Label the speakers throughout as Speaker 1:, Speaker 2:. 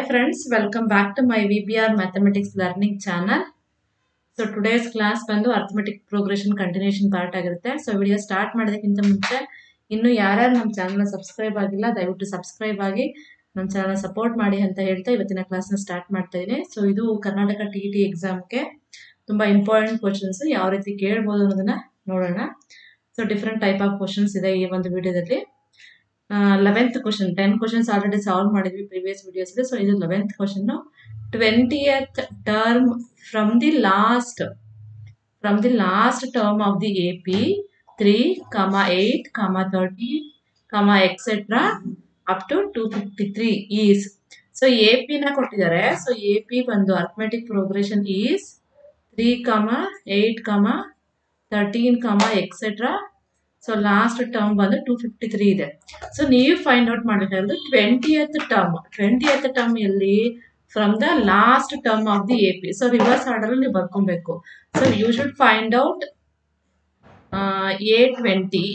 Speaker 1: friends, welcome back to my VBR Mathematics Learning channel. So today's class ಬಂದು arithmetic progression continuation part ಆಗಿರುತ್ತೆ. So video start ಮಾಡೋದಕ್ಕಿಂತ ಮುಂಚೆ ಇನ್ನು ಯಾರ್ಯಾರು ನಮ್ಮ ಚಾನೆಲ್ನ ಸಬ್ಸ್ಕ್ರೈಬ್ ಆಗಿಲ್ಲ ದಯವಿಟ್ಟು ಸಬ್ಸ್ಕ್ರೈಬ್ ಆಗಿ ನಮ್ಮ ಚಾನೆಲ್ನ ಸಪೋರ್ಟ್ ಮಾಡಿ ಅಂತ ಹೇಳ್ತಾ ಇವತ್ತಿನ ಕ್ಲಾಸ್ನ ಸ್ಟಾರ್ಟ್ ಮಾಡ್ತಾ ಇದ್ದೀನಿ. ಸೊ ಇದು ಕರ್ನಾಟಕ TET ಎಕ್ಸಾಮ್ಗೆ ತುಂಬಾ ಇಂಪಾರ್ಟೆಂಟ್ ಕ್ವಶನ್ಸ್ ಯಾವ ರೀತಿ ಕೇಳಬಹುದು ಅನ್ನೋದನ್ನ ನೋಡೋಣ. So different type of questions ಇದೆ ಈ ಒಂದು ವಿಡಿಯೋದಲ್ಲಿ. 11th question 10 questions already solve ಮಾಡಿದ್ವಿ previous videos ಇದೆ. So ಇದು 11th question 20th term from the last term of the AP 3, 8, 30, etc. up to 253 is. So AP ನ ಕೊಟ್ಟಿದ್ದಾರೆ. So AP ಬಂದು arithmetic progression is 3, 8, 13, etc. So last term ಬಂದು 253 ಇದೆ. So ನೀವು find out ಮಾಡಬೇಕಾಗಿರೋದು 20th term ಎಲ್ಲಿ from the last term of the AP. So reverse order ನೀವು ಬರ್ಕೊಬೇಕು. So you should find out A20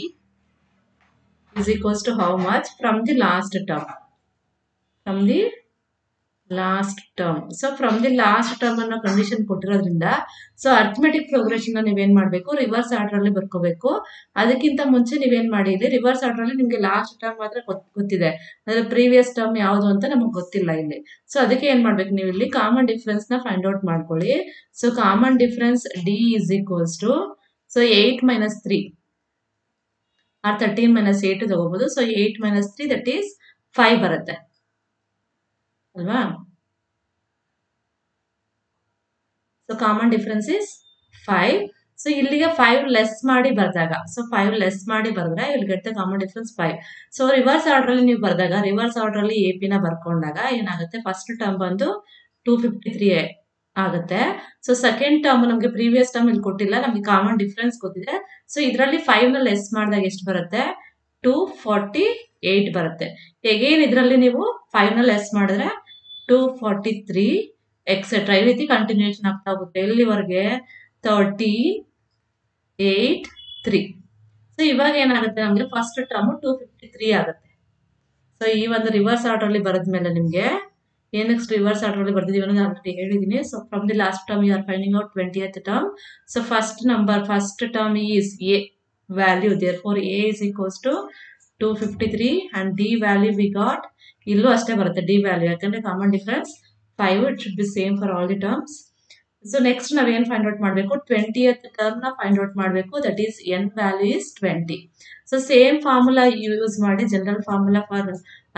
Speaker 1: is equals to how much from the last term. So from the last term ಅನ್ನೋ condition ಕೊಟ್ಟಿರೋದ್ರಿಂದ so arithmetic progression ನೀವೇನ್ ಮಾಡ್ಬೇಕು, reverse order ಅಲ್ಲಿ ಬರ್ಕೋಬೇಕು. ಅದಕ್ಕಿಂತ ಮುಂಚೆ ನೀವೇನ್ ಮಾಡಿ, ಇಲ್ಲಿ ರಿವರ್ಸ್ ಆರ್ಡರ್ ಅಲ್ಲಿ ನಿಮ್ಗೆ ಲಾಸ್ಟ್ ಟರ್ಮ್ ಮಾತ್ರ ಗೊತ್ತಿದೆ, ಅಂದ್ರೆ ಪ್ರೀವಿಯಸ್ ಟರ್ಮ್ ಯಾವುದು ಅಂತ ನಮಗೆ ಗೊತ್ತಿಲ್ಲ ಇಲ್ಲಿ. ಸೊ ಅದಕ್ಕೆ ಏನ್ ಮಾಡ್ಬೇಕು, ನೀವು ಇಲ್ಲಿ ಕಾಮನ್ ಡಿಫರೆನ್ಸ್ ನ ಫೈಂಡ್ ಔಟ್ ಮಾಡ್ಕೊಳ್ಳಿ. So common difference D is equals to so 8 - 3 or 13 - 8 ತಗೋಬಹುದು. ಸೊ 8 - 3 ದಟ್ ಈಸ್ 5 ಬರುತ್ತೆ ಅಲ್ವಾ. So common difference is 5. So ಇಲ್ಲಿಗೆ 5 ಲೆಸ್ ಮಾಡಿ ಬರ್ದಾಗ, ಸೊ 5 ಲೆಸ್ ಮಾಡಿ ಬರೆದ್ರೆ ಇಲ್ಲಿ get the common difference 5. So reverse order ಅಲ್ಲಿ ನೀವು ಬರ್ದಾಗ, ರಿವರ್ಸ್ ಆರ್ಡರ್ ಅಲ್ಲಿ AP ನ ಬರ್ಕೊಂಡಾಗ ಏನಾಗುತ್ತೆ, ಫಸ್ಟ್ ಟರ್ಮ್ ಬಂದು 253 ಆಗುತ್ತೆ. ಸೊ ಸೆಕೆಂಡ್ ಟರ್ಮ್ ನಮಗೆ ಪ್ರೀವಿಯಸ್ ಟರ್ಮ್ ಇಲ್ಲಿ ಕೊಟ್ಟಿಲ್ಲ, ನಮಗೆ ಕಾಮನ್ ಡಿಫರೆನ್ಸ್ ಗೊತ್ತಿದೆ. ಸೊ ಇದರಲ್ಲಿ 5 ನ ಲೆಸ್ ಮಾಡಿದಾಗ ಎಷ್ಟು ಬರುತ್ತೆ, 248 ಬರುತ್ತೆ. ಎಗೇನ್ ಇದರಲ್ಲಿ ನೀವು 5 ನ ಲೆಸ್ ಮಾಡಿದ್ರೆ 243 ಎಕ್ಸೆಟ್ರಾ ಈ ರೀತಿ ಕಂಟಿನ್ಯೂಷನ್ ಆಗ್ತಾ ಹೋಗುತ್ತೆ ಎಲ್ಲಿವರೆಗೆ 38 3. ಸೊ ಇವಾಗ ಏನಾಗುತ್ತೆ ನಮ್ಗೆ ಫಸ್ಟ್ ಟರ್ಮ್ 253 ಆಗುತ್ತೆ. ಸೊ ಈ ಒಂದು ರಿವರ್ಸ್ ಆರ್ಡರ್ ಅಲ್ಲಿ ಬರೆದ್ಮೇಲೆ ನಿಮ್ಗೆ ಏನಕ್ಕೆ ರಿವರ್ಸ್ ಆರ್ಡರ್ ಅಲ್ಲಿ ಬರ್ದಿದೀವಿ ಅನ್ನೋದು ಆಲ್ರೆಡಿ ಹೇಳಿದೀನಿ. So from the last term you are finding out 20th term. So first term is A value, therefore A is equals to 253 and D value we got, ಇಲ್ಲೂ ಅಷ್ಟೇ ಬರುತ್ತೆ D value, ಯಾಕಂದ್ರೆ common difference 5, it should be same for all the terms. So next ನಾವೇನ್ find out ಮಾಡಬೇಕು, 20th term ನ find out ಮಾಡಬೇಕು, that is N value is 20. So same formula use ಮಾಡಿ, general formula for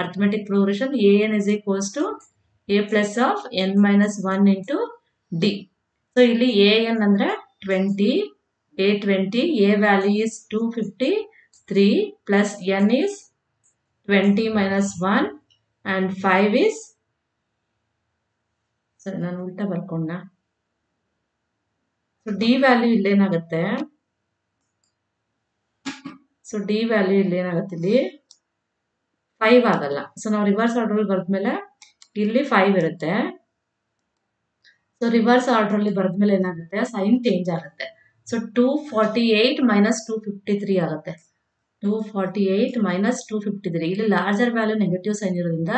Speaker 1: arithmetic progression, AN is equals to A plus of N minus 1 into D. So ಇಲ್ಲಿ AN ಅಂದ್ರೆ 20, A20, A value is 253 plus N is 20 minus 1 and 5 is, ಸರಿ ನಾನು ಉಲ್ಟಾ ಬರ್ಕೊಂಡ. So D value ಇಲ್ಲೇನಾಗುತ್ತೆ, so D value ಇಲ್ಲೇನಾಗುತ್ತೆ, ಇಲ್ಲಿ 5 ಆಗಲ್ಲ. ಸೊ ನಾವು ರಿವರ್ಸ್ ಆರ್ಡರ್ ಅಲ್ಲಿ ಬರೆದ್ಮೇಲೆ ಇಲ್ಲಿ 5 ಇರುತ್ತೆ. ಸೊ ರಿವರ್ಸ್ ಆರ್ಡರ್ ಅಲ್ಲಿ ಬರೆದ್ಮೇಲೆ ಏನಾಗುತ್ತೆ, ಸೈನ್ ಚೇಂಜ್ ಆಗುತ್ತೆ. ಸೊ 248 - 253 ಆಗುತ್ತೆ. 248 - 253, ಇಲ್ಲಿ ಲಾರ್ಜರ್ ವ್ಯಾಲ್ಯೂ ನೆಗೆಟಿವ್ ಸೈನ್ ಇರೋದ್ರಿಂದ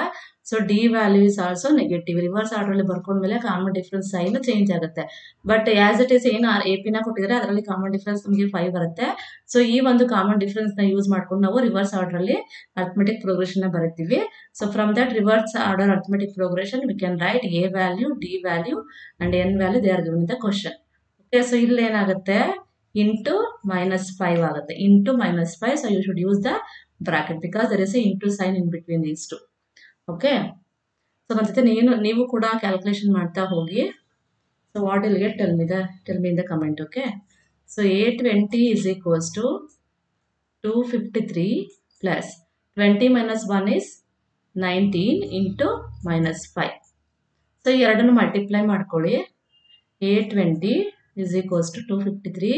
Speaker 1: so D value is also negative. Reverse order ಅಲ್ಲಿ ಬರ್ಕೊಂಡ್ಮೇಲೆ ಕಾಮನ್ ಡಿಫರೆನ್ಸ್ ಸೈನ್ ಚೇಂಜ್ ಆಗುತ್ತೆ. ಬಟ್ ಆಸ್ ಇಟ್ ಇಸ್ ಏನು AP ನ ಕೊಟ್ಟಿದ್ರೆ ಅದರಲ್ಲಿ ಕಾಮನ್ ಡಿಫರೆನ್ಸ್ ನಮಗೆ 5 ಬರುತ್ತೆ. ಸೊ ಈ ಒಂದು ಕಾಮನ್ ಡಿಫರೆನ್ಸ್ ನ ಯೂಸ್ ಮಾಡ್ಕೊಂಡು ನಾವು ರಿವರ್ಸ್ ಆರ್ಡರ್ ಅಲ್ಲಿ ಅರ್ಥಮೆಟಿಕ್ ಪ್ರೋಗ್ರೆಷನ್ ನ ಬರೀತೀವಿ. So from that reverse order arithmetic progression we can write A value, D value and N value, they are given in the question. Okay, so ಇಲ್ಲಿ ಏನಾಗುತ್ತೆ, into -5 ಆಗುತ್ತೆ, into -5. So you should use the bracket because there is a into sign in between these two. Okay, so ಮತ್ತೆ ನೀವು ಕೂಡ calculation ಮಾಡ್ತಾ ಹೋಗಿ. So what will get, tell me in the comment. Okay, so A20 is equals to 253 plus 20 minus 1 is 19 into -5. So ಈ ಎರಡನ್ನು multiply ಮಾಡ್ಕೊಳ್ಳಿ. A20 is equals to 253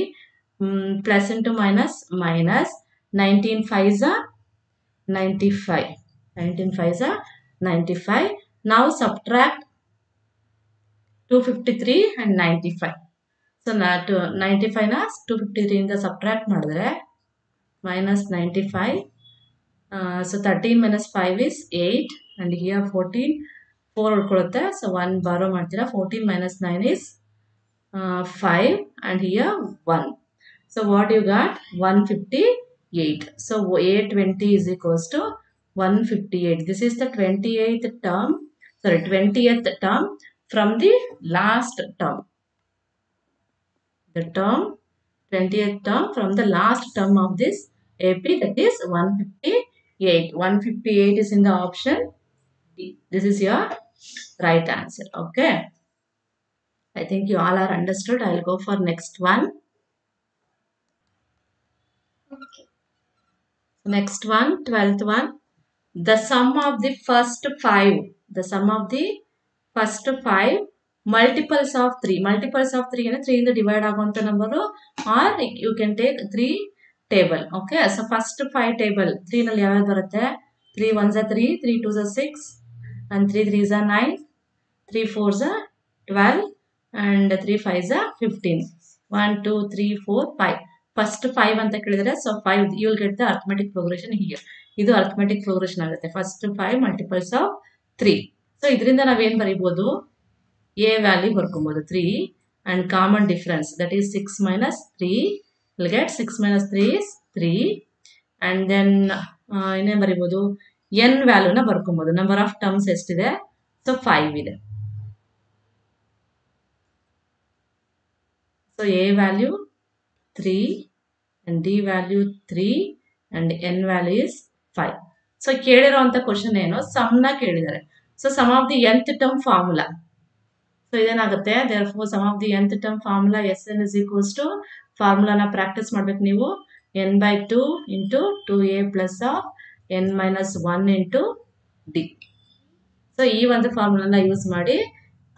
Speaker 1: plus into minus 19 5s are 95. 19 5s are 95. Now subtract 253 and 95. So 95 ನ 253 ಇಂದ subtract ಮಾಡಿದ್ರೆ -95. So 13 minus 5 is 8 and here 14 4 ಉಳ್ಕೊಳ್ಳುತ್ತೆ. So 1 ಬಾರೋ ಮಾಡ್ತೀರಾ. 14 minus 9 is 5 and here 1. So what you got? 158. So A20 is equals to 158. This is the 28th term. Sorry, 20th term from the last term. The term 20th term from the last term of this AP, that is 158. 158 is in the option D. This is your right answer. Okay. I think you all are understood. I will go for next one. Next one, 12th one. The sum of the first 5. The sum of the first 5 multiples of 3. Multiples of 3 and 3 in the divide agonta number, or you can take 3 table. Okay. So first 5 table. 3 nalli yavu barutte? 3 1s are 3, 3 2s are 6, and 3 3s are 9, 3 4s are 12, and 3 5s are 15. 1 2 3 4 5. First 5 ಅಂತ ಕೇಳಿದ್ರೆ, so 5 you will get the arithmetic progression here. ಇದು arithmetic progression ಆಗುತ್ತೆ. First 5 multiples of 3. So ಇದರಿಂದ ನಾವೇನು ಬರೀಬಹುದು? A value ಬರ್ಕೊಬಹುದು 3 and common difference, that is 6 minus 3. We'll get 6 minus 3 is 3, and then ಇನ್ನೇನು ಬರೀಬಹುದು? n ವ್ಯಾಲ್ಯೂನ ಬರ್ಕೊಬಹುದು. Number of terms ಎಷ್ಟಿದೆ? So 5 ಇದೆ. So A value 3 and D value 3 and N value is 5. So ಕೇಳಿರುವಂತ question ಏನು? Sum ನ ಕೇಳಿದ್ದಾರೆ. So sum of the nth term formula. So ಇದೇನಾಗುತ್ತೆ? therefore sum of the nth term formula Sn is equals to, ಫಾರ್ಮುಲಾನ practice ಮಾಡ್ಬೇಕು ನೀವು. n/2 into 2a plus of n minus 1 into d. So ಈ ಒಂದು ಫಾರ್ಮುಲಾನ use ಮಾಡಿ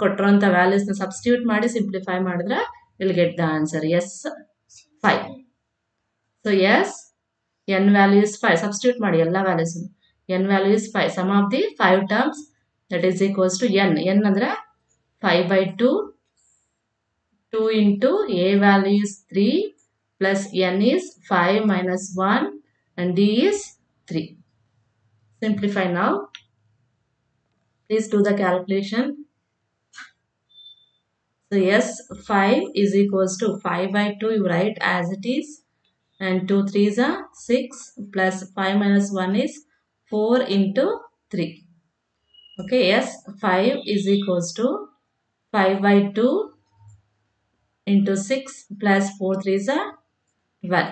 Speaker 1: ಕೊಟ್ಟಿರುವಂತ values ನ substitute ಮಾಡಿ simplify ಮಾಡಿದ್ರೆ you'll get the answer S 5. So yes, n value is 5. Substitute ಮಾಡಿ ಎಲ್ಲ values. n value is 5. Sum of the 5 terms, that is equals to n. n ಅಂದ್ರೆ 5/2. 2 into a value is 3 plus n is 5 minus 1 and d is 3. Simplify now. Please do the calculation. So yes, 5 is equals to 5/2, you write as it is, and 2 3s are 6 plus 5 minus 1 is 4 into 3. Okay, yes, 5 is equals to 5/2 into 6 plus 4 3s are 12.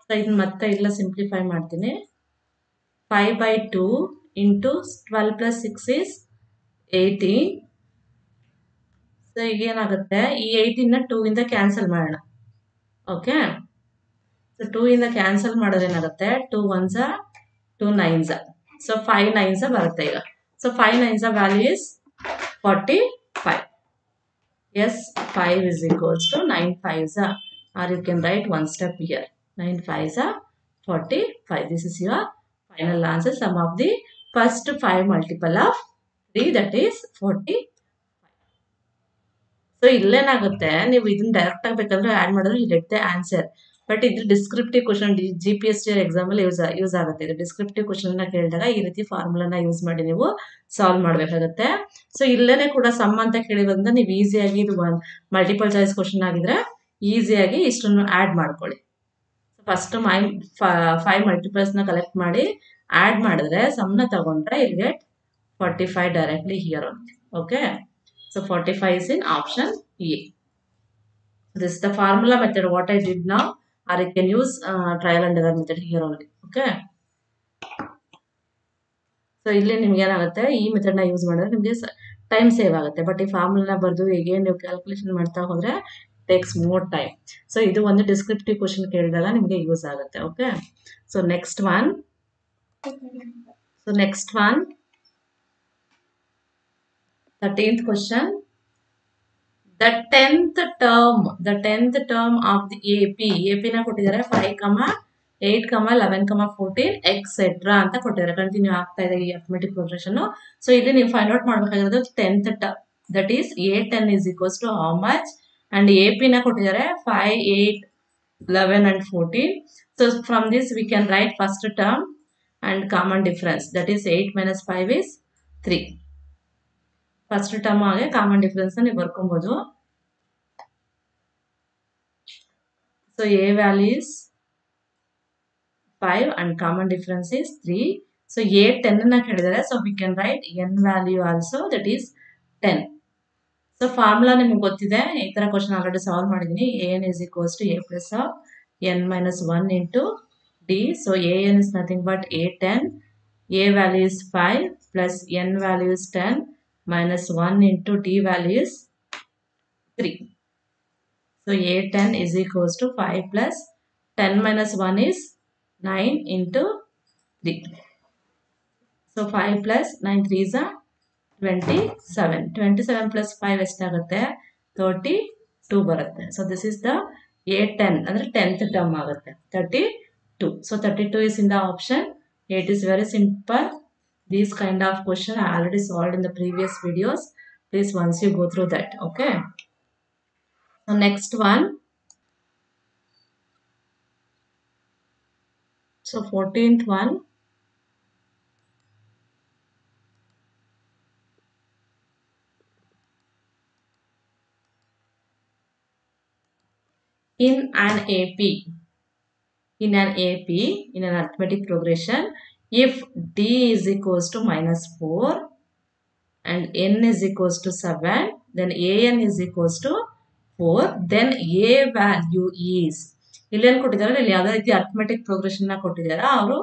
Speaker 1: So ಇದನ್ನ ಮತ್ತೆ ಇಲ್ಲ simplify ಮಾಡ್ತೀನಿ. 5/2 into 12 plus 6 is 18. So ಈಗ ಏನಾಗುತ್ತೆ? ಈ 18 ನ 2 ಇಂದ cancel ಮಾಡೋಣ. ಓಕೆ, ಸೊ 2 ಇಂದ ಕ್ಯಾನ್ಸಲ್ ಮಾಡಿದ್ರೆ ಏನಾಗುತ್ತೆ? 2 1s are 2 9s are. So 5 9s ಬರುತ್ತೆ ಈಗ. So 5 9s value is 45. Yes, 5 is equals to 9 5s are, or you can write one step here. 9 5s are 45. This is your final answer. Sum of the first 5 multiple of 3, that is 40. So ಇಲ್ಲೇನಾಗುತ್ತೆ? ನೀವು ಇದನ್ನ direct ಆಗಿ ಬೇಕಾದ್ರೆ add ಮಾಡಿದ್ರೆ you get the answer. But ಇದು descriptive question, GPSC exam ಅಲ್ಲಿ use ಆಗುತ್ತೆ. ಇದು ಡಿಸ್ಕ್ರಿಪ್ಟಿವ್ ಕ್ವಶನ್ ನ ಕೇಳಿದಾಗ ಈ ರೀತಿ ಫಾರ್ಮುಲಾನ ಯೂಸ್ ಮಾಡಿ ನೀವು ಸಾಲ್ವ್ ಮಾಡಬೇಕಾಗುತ್ತೆ. ಸೊ ಇಲ್ಲೇನೆ ಕೂಡ ಸಮ್ ಅಂತ ಕೇಳಿರೋದ್ರಿಂದ ನೀವು ಈಸಿಯಾಗಿ, ಇದು ಮಲ್ಟಿಪಲ್ ಚಾಯ್ಸ್ ಕ್ವಶನ್ ಆಗಿದ್ರೆ ಈಸಿಯಾಗಿ ಇಷ್ಟನ್ನು ಆಡ್ ಮಾಡ್ಕೊಳ್ಳಿ. ಫಸ್ಟ್ 5 ಮಲ್ಟಿಪಲ್ಸ್ ನ ಕಲೆಕ್ಟ್ ಮಾಡಿ ಆಡ್ ಮಾಡಿದ್ರೆ ಸಮ್ನ ತಗೊಂಡ್ರೆ ಇಲ್ get 45 directly here. Okay, so 45 is in option A. This is the formula method what I did now, or you can use trial and error method here only. Okay, so ಇಲ್ಲಿ ನಿಮಗೆ ಏನಾಗುತ್ತೆ? ಈ method ನ use ಮಾಡಿದ್ರೆ ನಿಮಗೆ time save ಆಗುತ್ತೆ. But ಈ formula ಬರೆದು ಹೇಗೆ ನೀವು ಕ್ಯಾಲ್ಕುಲೇಷನ್ ಮಾಡ್ತಾ ಹೋದ್ರೆ ಟೇಕ್ಸ್ ಮೋರ್ ಟೈಮ್. ಸೊ ಇದು ಒಂದು ಡಿಸ್ಕ್ರಿಪ್ಟಿವ್ ಕ್ವಶನ್ ಕೇಳಿದಾಗ ನಿಮಗೆ ಯೂಸ್ ಆಗುತ್ತೆ. Okay, so next one 13th question. The 10th term of the AP ನ ಕೊಟ್ಟಿದ್ದಾರೆ 5, 8, 11, 14 ಎಕ್ಸೆಟ್ರಾ ಅಂತ ಕೊಟ್ಟಿದ್ದಾರೆ. ಕಂಟಿನ್ಯೂ ಆಗ್ತಾ ಇದೆ ಈ ಅರ್ಥಮೆಟಿಕ್ ಪ್ರೋಗ್ರೆಷನ್. ಸೊ ಇಲ್ಲಿ ನೀವು ಫೈಂಡ್ ಔಟ್ ಮಾಡಬೇಕಾಗಿರೋದು 10th term, that is A10 is equals to how much, and AP ನ ಕೊಟ್ಟಿದ್ದಾರೆ 5, 8, 11 and 14. So from this we can write first term and common difference, that is 8 minus 5 is 3. First term ಆಗಿ common difference ನೀವು ಬರ್ಕೊಬಹುದು. So a value is 5 and common difference is 3. So a 10 ಅನ್ನ ಕೇಳಿದರೆ, so we can write n value also, that is 10. So formula ನಿಮಗೆ ಗೊತ್ತಿದೆ, ಈ ತರ question already solve ಮಾಡಿದೀನಿ. an is equals to a plus of n minus 1 into d. So an is nothing but a10. A value is 5 plus n value is 10 minus 1 into d value is 3. So a10 is equals to 5 plus 10 minus 1 is 9 into 3. So 5 plus 9 3 is 27. 27 plus 5 ಎಷ್ಟಾಗುತ್ತೆ? 32 ಬರುತ್ತೆ. So this is the a10 ಅಂದ್ರೆ 10th term ಆಗುತ್ತೆ 32. So 32 is in the option. It is very simple. These kind of question I already solved in the previous videos. Please once you go through that. Okay. So next one. So 14th one. In an AP, in an arithmetic progression, if d is equals to minus 4 and n is equals to 7, then an is equals to 4, then a value is, ಇಲ್ಲಿ ಏನು ಕೊಟ್ಟಿದ್ದಾರೆ, ಇಲ್ಲಿ ಯಾವುದೇ ರೀತಿ arithmetic progression ನ ಕೊಟ್ಟಿದ್ದಾರೆ, ಅವರು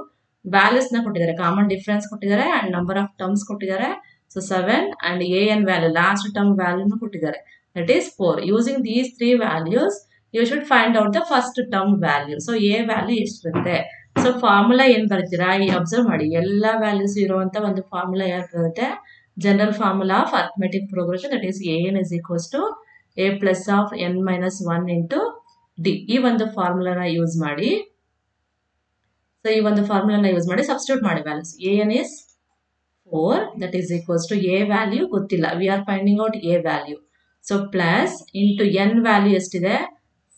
Speaker 1: values ನ ಕೊಟ್ಟಿದ್ದಾರೆ, ಕಾಮನ್ ಡಿಫರೆನ್ಸ್ ಕೊಟ್ಟಿದ್ದಾರೆ ಅಂಡ್ ನಂಬರ್ ಆಫ್ ಟರ್ಮ್ಸ್ ಕೊಟ್ಟಿದ್ದಾರೆ. So 7 and an value last term ವ್ಯಾಲ್ಯೂನು ಕೊಟ್ಟಿದ್ದಾರೆ, that is 4. Using these 3 values you should find out the first term value. So a value ಎಷ್ಟಿರುತ್ತೆ? ಸೊ ಫಾರ್ಮುಲಾ ಏನ್ ಬರ್ತೀರಾ, ಈ ಅಬ್ಸರ್ವ್ ಮಾಡಿ, ಎಲ್ಲಾ ವ್ಯಾಲ್ಯೂಸ್ ಇರುವಂತ ಒಂದು ಫಾರ್ಮುಲಾ ಯಾರು ಬರುತ್ತೆ, general formula of arithmetic progression, that is an is equals to a plus of n minus 1 into d. ಈ ಒಂದು ಫಾರ್ಮುಲಾನ ಯೂಸ್ ಮಾಡಿ, ಸೊ ಈ ಒಂದು ಫಾರ್ಮುಲಾನ ಯೂಸ್ ಮಾಡಿ ಸಬ್ಸ್ಟಿಟ್ಯೂಟ್ ಮಾಡಿ values. an is 4, that is equals to a value ಗೊತ್ತಿಲ್ಲ, we are finding out a value. So plus into n value ಎಷ್ಟಿದೆ,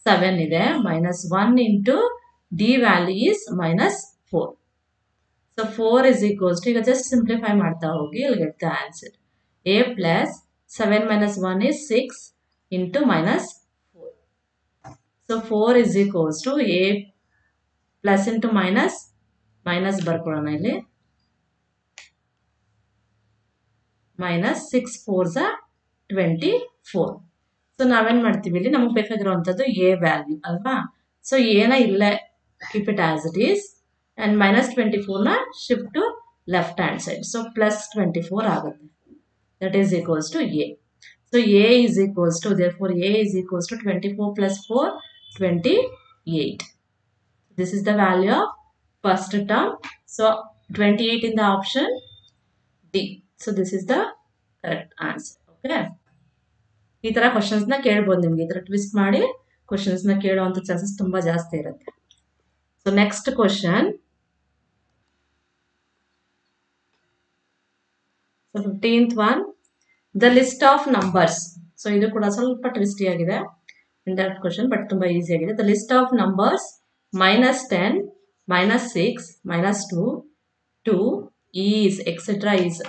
Speaker 1: 7 ಇದೆ, minus 1 into d value is minus 4. So 4 is equals to, ಈಗ just simplify ಮಾಡ್ತಾ ಹೋಗಿ, you'll get the answer. a plus 7 minus 1 is 6 into minus 4. So 4 is equals to a plus into minus, minus ಬರ್ಕೊಳ್ಳೋಣ ಇಲ್ಲಿ, minus 6 4s are 24. So ನಾವೇನ್ ಮಾಡ್ತೀವಿ, ಇಲ್ಲಿ ನಮಗೆ ಬೇಕಾಗಿರುವಂತದ್ದು A value ಅಲ್ವಾ. ಸೊ ಏನ ಇಲ್ಲೇ keep it as it is and minus 24 ನ shift to left hand side. So plus 24 ಆಗುತ್ತೆ, that is equals to A. So A is equals to, therefore a is equals to 24 plus 4 28. This is the value of first term. So 28 in the option D. So this is the correct answer. Okay. ಈ ತರ questions ನ ಕೇಳಬಹುದು, ನಿಮ್ಗೆ ಈ ತರ twist ಮಾಡಿ questions ನ ಕೇಳುವಂತ chances ತುಂಬಾ ಜಾಸ್ತಿ ಇರುತ್ತೆ. So next question, so 15th one, the list of numbers. So ಇದು ಕೂಡ ಸ್ವಲ್ಪ ಟ್ವಿಸ್ಟಿ ಆಗಿದೆ, ಇಂಡೈರೆಕ್ಟ್ ಕ್ವಶನ್, ಬಟ್ ತುಂಬಾ ಈಸಿ ಆಗಿದೆ. The list of numbers -10, -6, -2, 2 is etcetera is.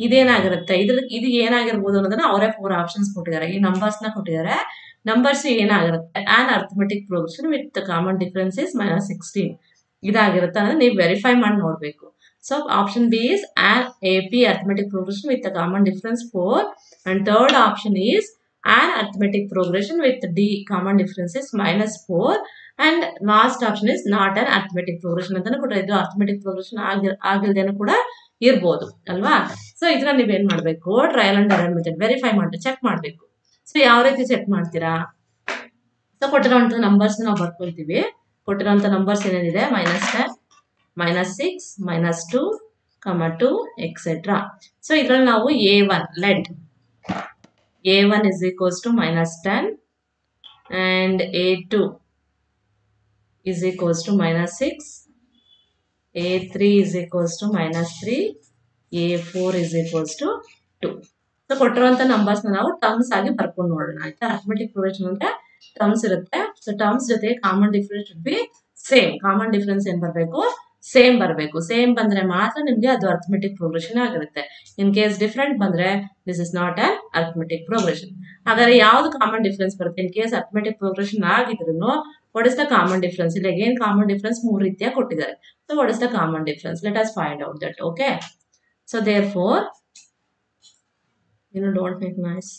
Speaker 1: ಇದೇನಾಗಿರುತ್ತೆ, ಇದು ಏನಾಗಿರ್ಬೋದು ಅನ್ನೋದನ್ನ ಅವರೇ 4 ಆಪ್ಷನ್ಸ್ ಕೊಟ್ಟಿದ್ದಾರೆ, ಈ ನಂಬರ್ಸ್ ನ ಕೊಟ್ಟಿದ್ದಾರೆ. ನಂಬರ್ಸ್ ಏನಾಗಿರುತ್ತೆ, on arithmetic progression with common difference is -16 ಇದಾಗಿರುತ್ತೆ ಅಂದ್ರೆ ನೀವು ವೆರಿಫೈ ಮಾಡಿ ನೋಡ್ಬೇಕು. So option B is on AP arithmetic progression with common difference 4 and third option is on arithmetic progression with D common difference is -4 and last option is not on arithmetic progression ಅಂತಾನೆ ಕೊಟ್ಟರೆ, ಇದು arithmetic progression ಆಗಿಲ್ದೇನೂ ಕೂಡ ಇರ್ಬೋದು ಅಲ್ವಾ. So ಇದನ್ನ ನೀವೇನ್ ಮಾಡ್ಬೇಕು, trial and error method verify ಮಾಡಿ ಚೆಕ್ ಮಾಡ್ಬೇಕು. ಸೊ ಯಾವ ರೀತಿ ಚೆಕ್ ಮಾಡ್ತೀರಾ, ಸೊ ಕೊಟ್ಟಿರೋಂಥ ನಂಬರ್ಸ್ ನಾವು ಬರ್ಕೊಳ್ತೀವಿ. ಕೊಟ್ಟಿರೋಂಥ ನಂಬರ್ಸ್ ಏನೇನಿದೆ, -10, -6, -2, -2 ಎಕ್ಸೆಟ್ರಾ. ಸೊ ಇದ್ರಲ್ಲಿ ನಾವು A1 let A1 is equals to -10 and A2 is equals to -6, A3 is equals to -3, A4 is equals to 2. So ಕೊಟ್ಟಿರುವಂತ ನಂಬರ್ಸ್ ನಾವು ಟರ್ಮ್ಸ್ ಆಗಿ ಬರ್ಕೊಂಡು ನೋಡೋಣ ಆಯ್ತಾ. ಅರ್ಥಮೆಟಿಕ್ ಪ್ರೋಗ್ರೆಷನ್ ಅಂದ್ರೆ ಟರ್ಮ್ಸ್ ಇರುತ್ತೆ. ಸೊ ಟರ್ಮ್ಸ್ ಜೊತೆ common difference should be same. Common difference ಏನ್ ಬರಬೇಕು, ಸೇಮ್ ಬರಬೇಕು. ಸೇಮ್ ಬಂದ್ರೆ ಮಾತ್ರ ನಿಮಗೆ ಅದು ಅರ್ಥಮೆಟಿಕ್ ಪ್ರೋಗ್ರೆಷನ್ ಆಗಿರುತ್ತೆ. ಇನ್ ಕೇಸ್ ಡಿಫ್ರೆಂಟ್ ಬಂದ್ರೆ this is not an arithmetic progression. ಹಾಗಾದ್ರೆ ಯಾವ್ದು ಕಾಮನ್ ಡಿಫ್ರೆನ್ಸ್ ಬರುತ್ತೆ? ಇನ್ ಕೇಸ್ ಅರ್ಥಮೆಟಿಕ್ ಪ್ರೋಗ್ರೆಷನ್ ಆಗಿದ್ರು what is the common difference? ಇಲ್ಲಿ ಅಗೇನ್ ಕಾಮನ್ ಡಿಫ್ರೆನ್ಸ್ 3 ರೀತಿಯ ಕೊಟ್ಟಿದ್ದಾರೆ. So what is the common difference? Let us find out that. Okay, so therefore don't make noise.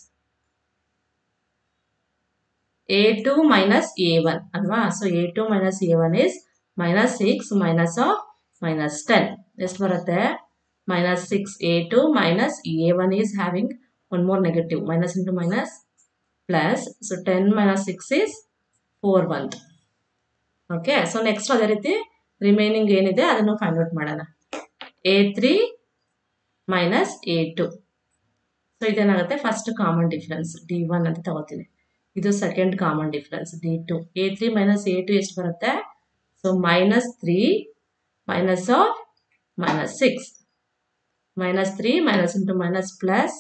Speaker 1: A2 minus A1 ಅಲ್ವಾ? So A2 minus A1 is minus 6 minus of minus 10. ಎಷ್ಟು ಬರುತ್ತೆ? minus 6. A2 minus A1 is having one more negative. Minus into minus plus. So 10 minus 6 is 4 ಬಂತು. Okay, so next ಅದೇ ರೀತಿ remaining ಏನಿದೆ ಅದನ್ನು find out ಮಾಡೋಣ. A3 minus A2. So ಇದೇನಾಗುತ್ತೆ? First common difference D1 ಅಂತ ತಗೋತೀನಿ. ಇದು second common difference D2. A3 minus A2 ಎಷ್ಟು ಬರುತ್ತೆ? So minus 3 minus of minus 6. minus 3 minus into minus plus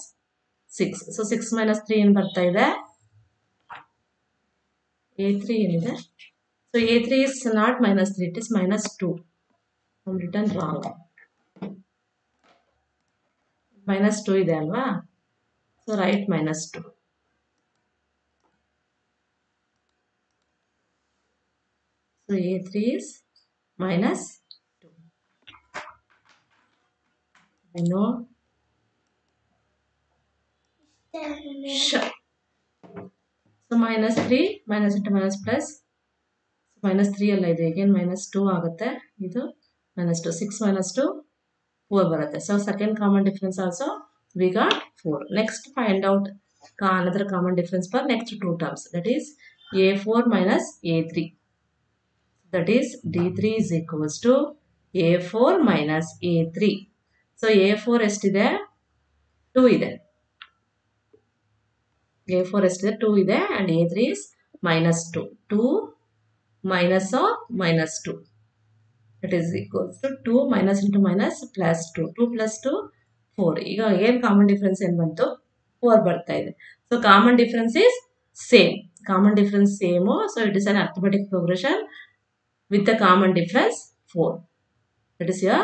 Speaker 1: 6. So 6 minus 3 ಏನು ಬರ್ತಾ ಇದೆ? A3 ಏನಿದೆ? So A3 is not minus 3, it is minus 2. I'm written wrong. minus 2 ಇದೆ ಅಲ್ವಾ? So write minus 2. So A3 is minus 2. I know. Sure. So minus 3 minus into minus plus. So minus 3 ಅಲ್ಲ ಇದು again minus 2 ಆಗುತ್ತೆ. ಇದು minus 2. 6 minus 2 4 ಬರುತ್ತೆ. So second common difference also we got 4. Next find out another common difference for next two terms. That is A4 minus A3. That is D3 is equals to A4 minus A3. So A4 ಎಷ್ಟಿದೆ? 2 ಇದೆ. A4 ಎಷ್ಟಿದೆ? 2 ಇದೆ and A3 is minus 2. 2 minus of minus 2. That is equals to 2 minus into minus plus 2. 2 plus 2 4. ಈಗ ಏನು common difference ಏನು ಬಂತು? 4 ಬರ್ತಾ ಇದೆ. So common difference is same. Common difference same. So it is an arithmetic progression with the common difference 4. That is your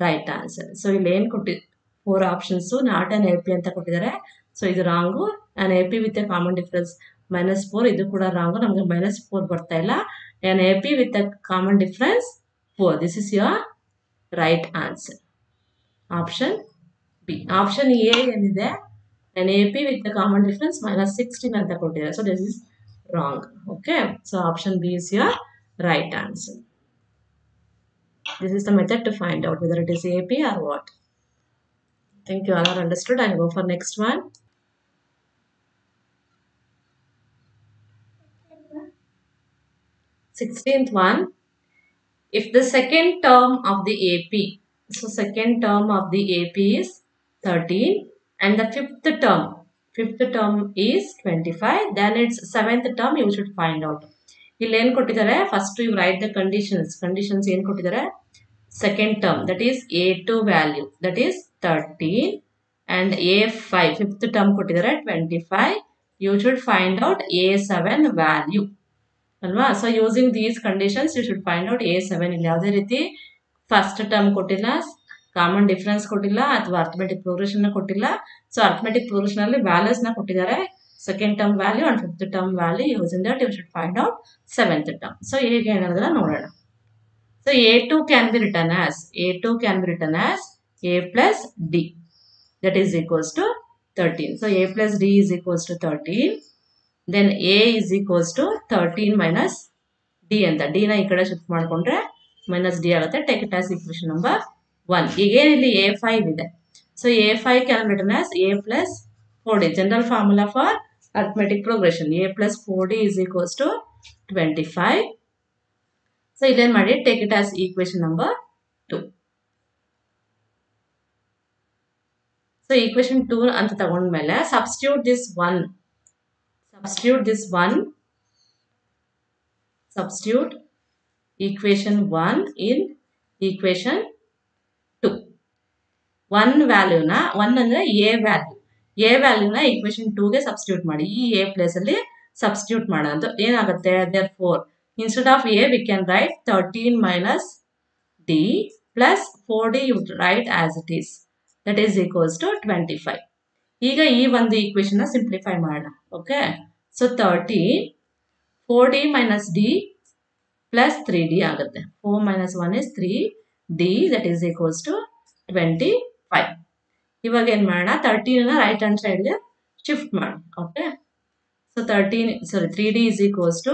Speaker 1: right answer. So ಇಲ್ಲಿ ಏನು ಕೊಟ್ಟಿ 4 options not an AP ಅಂತ ಕೊಟ್ಟಿದ್ದಾರೆ. ಸೊ ಇದು wrong. an AP with a common difference minus 4 ಇದು ಕೂಡ wrong. ನಮಗೆ minus 4 ಬರ್ತಾ ಇಲ್ಲ. an AP with a common difference 4. This is your right answer. Option B. Option A ಏನಿದೆ? an AP with the common difference minus 16 ಅಂತ ಕೊಟ್ಟಿದ್ದಾರೆ. So this is wrong. Okay. So option B is your right answer. This is the method to find out whether it is AP or what. Think you all are understood. I'll go for next one. Sixteenth one. If the second term of the AP, so second term of the AP is 13 and the fifth term is 25, then its seventh term you should find out. ಇಲ್ಲಿ ಏನು ಕೊಟ್ಟಿದ್ದಾರೆ? First you write the conditions ಏನು ಕೊಟ್ಟಿದ್ದಾರೆ? Second term that is A2 value that is 13 and A5 fifth term ಕೊಟ್ಟಿದ್ದಾರೆ 25. You should find out A7 value ಅಲ್ವಾ? So using these conditions you should find out A7. ಇಲ್ಲಿ ಯಾವುದೇ ರೀತಿ first term ಕೊಟ್ಟಿಲ್ಲ, common difference ಕೊಟ್ಟಿಲ್ಲ ಅಥವಾ arithmetic progression ಕೊಟ್ಟಿಲ್ಲ. So arithmetic progression ಅಲ್ಲಿ ವ್ಯಾಲ್ಯೂಸ್ ನ ಕೊಟ್ಟಿದ್ದಾರೆ. Second term value and fifth term value. Using that you should find out seventh term. So ಹೇಗೆ ಅನ್ನೋದನ್ನ ನೋಡೋಣ. So A2 can be written as A plus D that is equals to 13. So A plus D is equals to 13. Then A is equals to 13 minus D ಅಂತ. D ನ ಈ ಕಡೆ shift ಮಾಡ್ಕೊಂಡ್ರೆ minus D ಆಗುತ್ತೆ. Take it as equation number 1. ಈಗ ಇಲ್ಲಿ A5 ಇದೆ. So A5 can be written as A plus 4D. General formula for arithmetic progression. A plus 4D is equals to 25. So ಇದನ್ನು ಮಾಡಿ take it as equation number 2. So equation 2 ಅಂತ ತಗೊಂಡ್ಮೇಲೆ substitute this 1. Substitute equation 1 in equation 2. 1 ವ್ಯಾಲ್ಯೂನ 1 ಅಂದ್ರೆ A ವ್ಯಾಲ್ಯೂನ equation 2 ಗೆ substitute ಮಾಡಿ. ಈ A place ಅಲ್ಲಿ substitute ಮಾಡೋದು ಏನಾಗುತ್ತೆ? therefore instead of A we can write 13 minus D plus 4D you write as it is. That is equals to 25. ಈಗ ಈ ಒಂದು equation ನ simplify ಮಾಡೋಣ. Okay. So 30 4D minus D plus 3D ಆಗುತ್ತೆ. 4 minus 1 is 3D that is equals to 25. ಇವಾಗ ಏನು ಮಾಡೋಣ 13 ನ ರೈಟ್ ಹ್ಯಾಂಡ್ ಸೈಡ್ಗೆ ಶಿಫ್ಟ್ ಮಾಡಿ. Okay. So 3D is equals to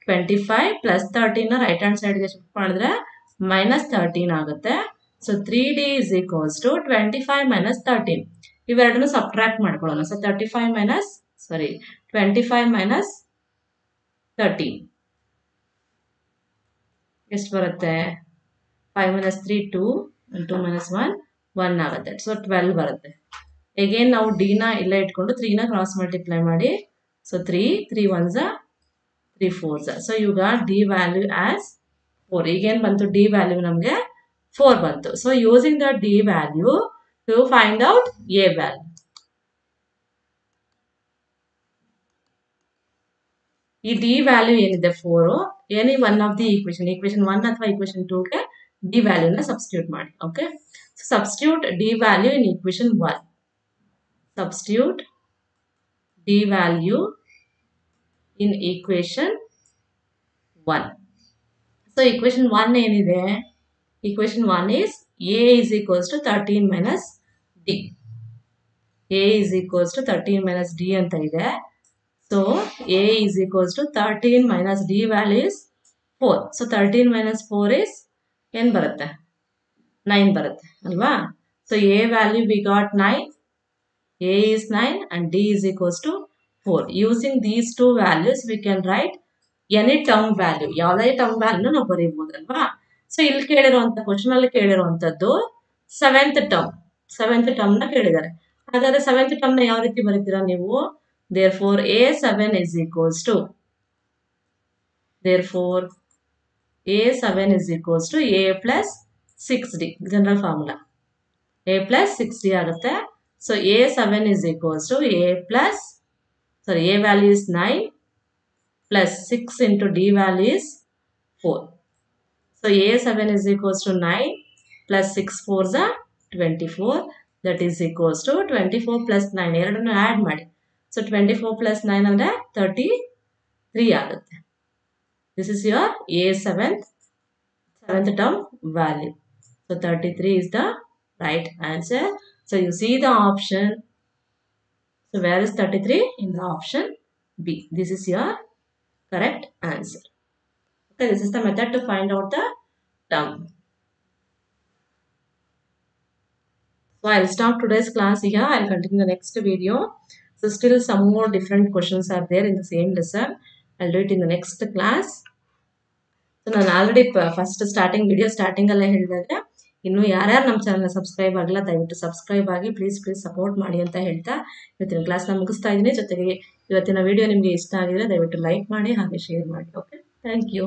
Speaker 1: 25 plus 13 ನ ರೈಟ್ ಹ್ಯಾಂಡ್ ಸೈಡ್ಗೆ ಶಿಫ್ಟ್ ಮಾಡಿದ್ರೆ minus 13 ಆಗುತ್ತೆ. So 3D is equals to 25 minus 13. ಇವೆರಡನ್ನು ಸಬ್ಟ್ರಾಕ್ಟ್ ಮಾಡ್ಕೊಳ್ಳೋಣ. ಸೊ 25 minus 13 ಎಷ್ಟು ಬರುತ್ತೆ? 5 minus 3 2 and 2 minus 1 1 ಆಗುತ್ತೆ. ಸೊ 12 ಬರುತ್ತೆ. ಅಗೇನ್ ನಾವು ಡಿ ನ ಇಲ್ಲೇ ಇಟ್ಕೊಂಡು 3 ನ ಕ್ರಾಸ್ ಮಲ್ಟಿಪ್ಲೈ ಮಾಡಿ. So 3 1s 3 4s. So you got D value as 4. ಈಗೇನು ಬಂತು? ಡಿ ವ್ಯಾಲ್ಯೂ ನಮಗೆ 4 ಬಂತು. So using the D value to find out A value. ಈ ಡಿ ವ್ಯಾಲ್ಯೂ ಏನಿದೆ 4 any one of the equation 1 ಅಥವಾ ಈಕ್ವೇಶನ್ 2 ಗೆ D ವ್ಯಾಲ್ಯೂನ ಸಬ್ಸ್ಟಿಟ್ಯೂಟ್ ಮಾಡಿ. Okay. So substitute D value in equation 1. Substitute d value in equation 1. So equation 1 ಏನಿದೆ? Equation 1 is a is equals to 13 minus d. a is equals to 13 minus d ಅಂತ ಇದೆ. So a is equals to 13 minus d value is 4. So 13 minus 4 is ಏನು ಬರುತ್ತೆ? 9 ಬರುತ್ತೆ ಅಲ್ವಾ? So a value we got 9. A is 9 and D is equals to 4. Using these two values, we can write any term value. ಯಾವುದೇ term value ನಾವು ಬರೀಬಹುದಲ್ವಾ? So ಇಲ್ಲಿ ಕೇಳಿರುವಂತ question ಅಲ್ಲಿ ಕೇಳಿರುವಂತದ್ದು seventh term ನ ಕೇಳಿದ್ದಾರೆ. ಹಾಗಾದ್ರೆ ಸೆವೆಂತ್ ಟರ್ಮ್ ನ ಯಾವ ರೀತಿ ಬರೀತೀರಾ ನೀವು? Therefore A7 is equals to A plus 6D. General formula A plus 6D ಆಗುತ್ತೆ. So A7 is equals to A value is 9 plus 6 into D value is 4. So A7 is equals to 9 plus 6 4s are 24. That is equals to 24 plus 9. ಎರಡನ್ನು add ಮಾಡಿ. So 24 plus 9 ಅಂದ್ರೆ 33 ಆಗುತ್ತೆ. This is your seventh term value. So 33 is the right answer. So you see the option. So where is 33? In the option B. This is your correct answer. Okay, this is the method to find out the term. So I'll stop today's class here. I'll continue the next video. So still some more different questions are there in the same lesson. I'll do it in the next class. So ನಾನು already first video starting ಅಲ್ಲೇ ಹೇಳಿದಾಗ ಇನ್ನು ಯಾರ್ಯಾರು ನಮ್ಮ ಚಾನಲ್ನ subscribe ಆಗಿಲ್ಲ ದಯವಿಟ್ಟು subscribe ಆಗಿ ಪ್ಲೀಸ್ ಸಪೋರ್ಟ್ ಮಾಡಿ ಅಂತ ಹೇಳ್ತಾ ಇವತ್ತಿನ ಕ್ಲಾಸ್ನ ಮುಗಿಸ್ತಾ ಇದ್ದೀನಿ. ಜೊತೆಗೆ ಇವತ್ತಿನ ವಿಡಿಯೋ ನಿಮಗೆ ಇಷ್ಟ ಆಗಿದ್ರೆ ದಯವಿಟ್ಟು ಲೈಕ್ ಮಾಡಿ ಹಾಗೆ ಶೇರ್ ಮಾಡಿ. Okay, thank you.